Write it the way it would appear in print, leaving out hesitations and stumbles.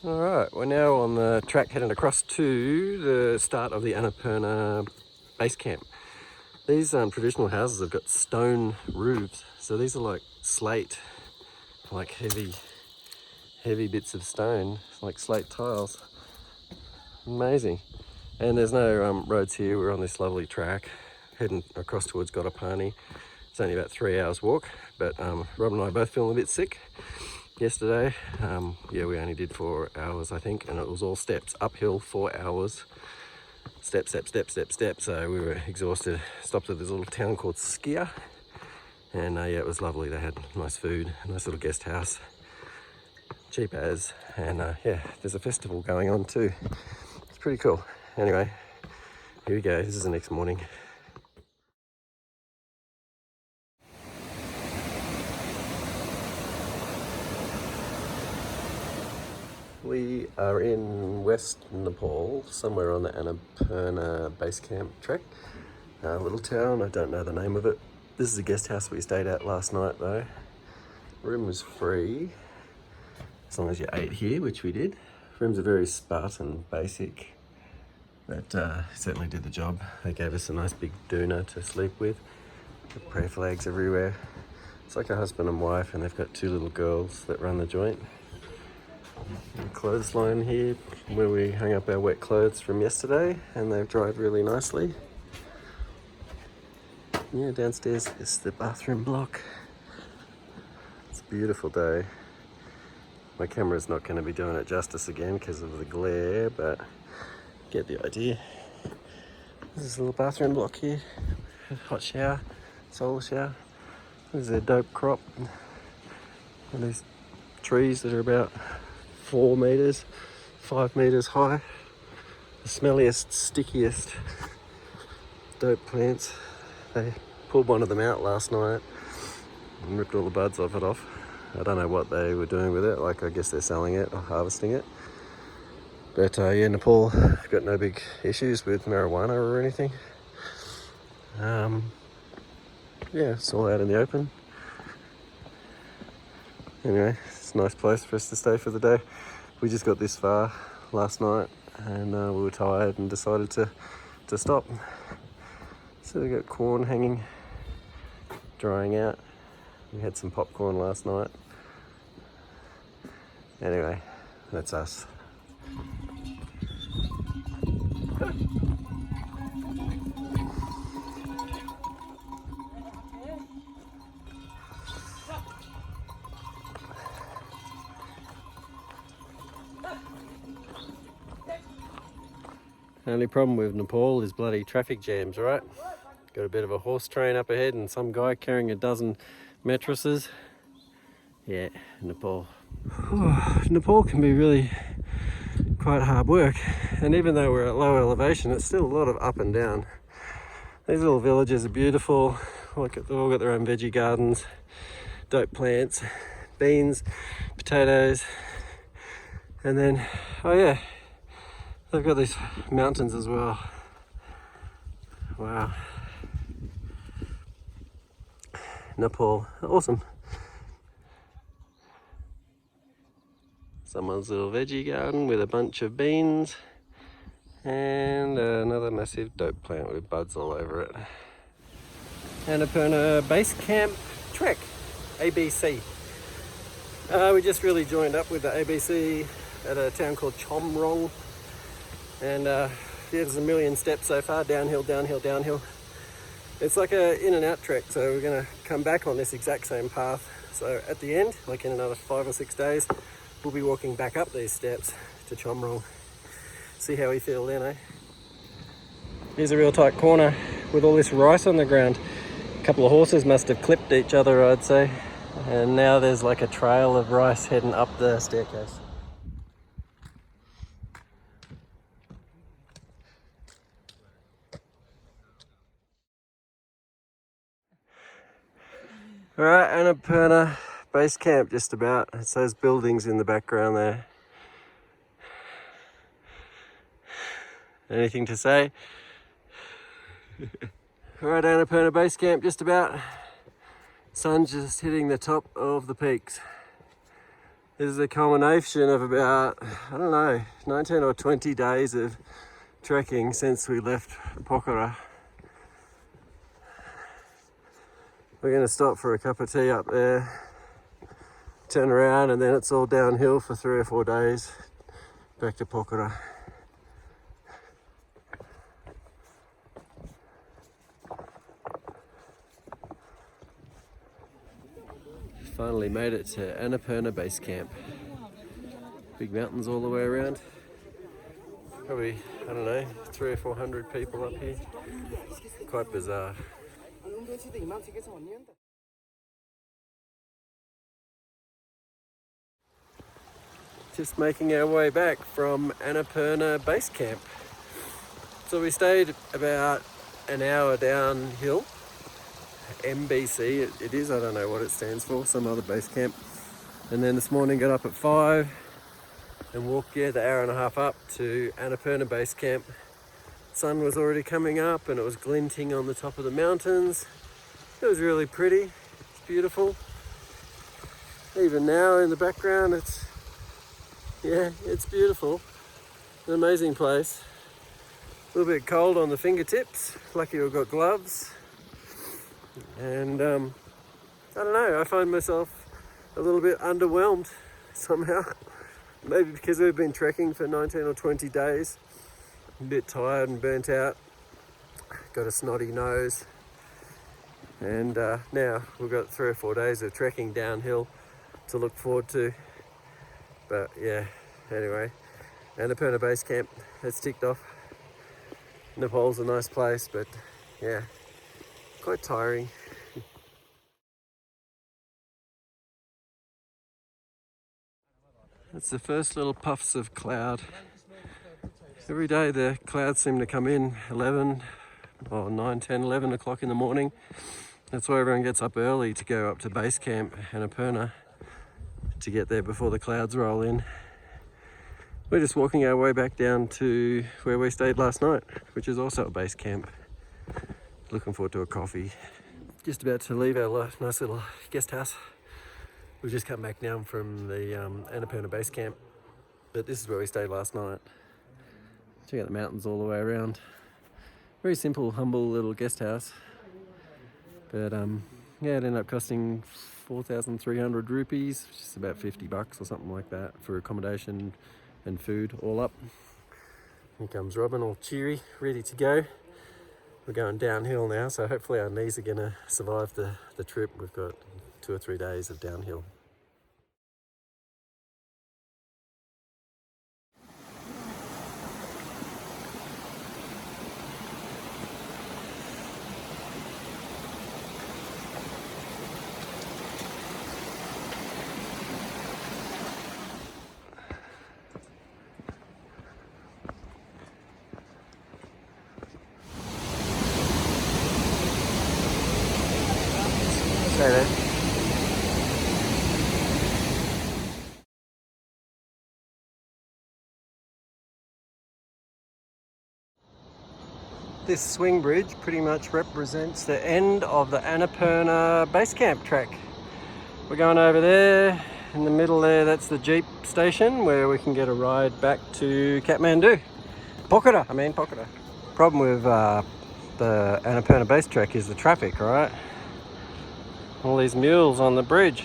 Alright, we're now on the track heading across to the start of the Annapurna Base Camp. These traditional houses have got stone roofs, so these are like slate, like heavy bits of stone, like slate tiles. Amazing. And there's no roads here. We're on this lovely track heading across towards Gottapani. It's only about 3 hours walk, but Rob and I are both feeling a bit sick yesterday. Yeah, we only did 4 hours, I think, and it was all steps, uphill, 4 hours, step. So we were exhausted. Stopped at this little town called Skia, and yeah, it was lovely. They had nice food, a nice little guest house, cheap as, and yeah, there's a festival going on too. It's pretty cool. Anyway, here we go. This is the next morning. We are in West Nepal, somewhere on the Annapurna Base Camp trek. A little town, I don't know the name of it. This is a guest house we stayed at last night though. Room was free, as long as you ate here, which we did. Rooms are very Spartan, basic, but certainly did the job. They gave us a nice big doona to sleep with. Got prayer flags everywhere. It's like a husband and wife, and they've got 2 little girls that run the joint. Clothesline here where we hung up our wet clothes from yesterday, and they've dried really nicely. Yeah, downstairs is the bathroom block. It's a beautiful day. My camera's not going to be doing it justice again because of the glare, but get the idea. There's a little bathroom block here. Hot shower, solar shower. There's a dope crop. And these trees that are about 4 meters, 5 meters high. The smelliest, stickiest dope plants. They pulled one of them out last night and ripped all the buds off it off. I don't know what they were doing with it. Like, I guess they're selling it or harvesting it. But yeah, Nepal got no big issues with marijuana or anything. Yeah, it's all out in the open. Anyway, it's a nice place for us to stay for the day. We just got this far last night, and we were tired and decided to stop. So we got corn hanging, drying out. We had some popcorn last night. Anyway, that's us. The only problem with Nepal is bloody traffic jams, right? Got a bit of a horse train up ahead and some guy carrying a dozen mattresses. Yeah, Nepal. Nepal can be really quite hard work, and even though we're at low elevation, it's still a lot of up and down. These little villages are beautiful. Look at, they've all got their own veggie gardens, dope plants, beans, potatoes, and then, oh yeah, they've got these mountains as well. Wow. Nepal, awesome. Someone's little veggie garden with a bunch of beans and another massive dope plant with buds all over it. Annapurna Base Camp trek, ABC. We just really joined up with the ABC at a town called Chomrong, and yeah, there's a million steps so far, downhill. It's like a in and out trek, so we're going to come back on this exact same path. So at the end, like in another 5 or 6 days, we'll be walking back up these steps to Chomrong. See how we feel then, eh? Here's a real tight corner with all this rice on the ground. A couple of horses must have clipped each other, I'd say. And now there's like a trail of rice heading up the staircase. Alright, Annapurna Base Camp just about. It's those buildings in the background there. Anything to say? Alright, Annapurna Base Camp just about. Sun's just hitting the top of the peaks. This is a culmination of about, I don't know, 19 or 20 days of trekking since we left Pokhara. We're going to stop for a cup of tea up there, turn around, and then it's all downhill for 3 or 4 days back to Pokhara. Finally made it to Annapurna Base Camp. Big mountains all the way around. Probably, I don't know, 300 or 400 people up here. Quite bizarre. Just making our way back from Annapurna Base Camp. So we stayed about an hour downhill. MBC it is, I don't know what it stands for, some other base camp. And then this morning got up at 5 and walked the hour and a half up to Annapurna Base Camp. Sun was already coming up and it was glinting on the top of the mountains. It was really pretty, it's beautiful. Even now in the background it's beautiful. An amazing place. A little bit cold on the fingertips, lucky I've got gloves. And I don't know, I find myself a little bit underwhelmed somehow. Maybe because we've been trekking for 19 or 20 days. A bit tired and burnt out. Got a snotty nose. And now we've got 3 or 4 days of trekking downhill to look forward to. But yeah, anyway, Annapurna Base Camp, that's ticked off. Nepal's a nice place, but yeah, quite tiring. It's the first little puffs of cloud. Every day the clouds seem to come in 11 or 9, 10, 11 o'clock in the morning. That's why everyone gets up early to go up to base camp Annapurna to get there before the clouds roll in. We're just walking our way back down to where we stayed last night, which is also a base camp. Looking forward to a coffee. Just about to leave our nice little guest house. We've just come back down from the Annapurna Base Camp, but this is where we stayed last night. Check out the mountains all the way around. Very simple, humble little guest house. But yeah, it ended up costing 4,300 rupees, which is about $50 or something like that for accommodation and food all up. Here comes Robin, all cheery, ready to go. We're going downhill now, so hopefully our knees are going to survive the trip. We've got 2 or 3 days of downhill. Stay there. This swing bridge pretty much represents the end of the Annapurna Base Camp track. We're going over there, in the middle there, that's the Jeep station where we can get a ride back to Kathmandu. Pokhara. Problem with the Annapurna Base track is the traffic, right? All these mules on the bridge.